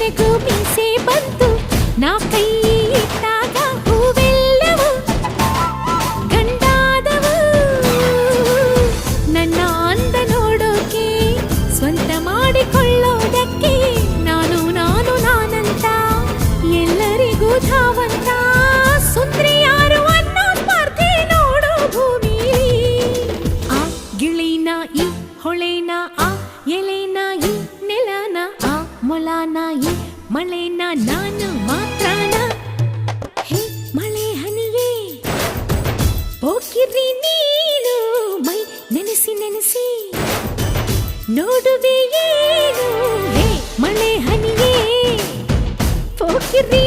ನನಗೂ ಮೀಸೆ ಬಂತು ನಾ ಕೈ ಇಟ್ಟಾಗ ಹೂವೆಲ್ಲವೂ ಗಂಡಾದವು ನನ್ನ ಅಂದ ನೋಡೋಕೆ ಸ್ವಂತ ಮಾಡಿಕೊಳ್ಳೋದಕ್ಕೆ ನಾನು ನಾನಂತ ಎಲ್ಲರಿಗೂ ಧಾವಂತ ಸುಂದ್ರಿ ಯಾರು ಅನ್ನೋ ಸ್ಪರ್ಧೆ ನೋಡೋ ಭೂಮಿ ಆ ಗಿಳಿನ ಈ ಹೊಳೆನ ಆ ಎಲೆನ ಈ ನೆಲನ ಆ ಮೊಲನ ಈ ಮಳೆನ ನಾನು ಮಾತ್ರನ ಹೇ ಮಳೆ ಹನಿಯೇ ಹೋಗಿರಿ ನೀನು ಮೈ ನೆನೆಸಿ ನೋಡುವೆ ಏನು ಹೇ ಮಳೆ ಹನಿಯೇ ಹೋಗಿರಿ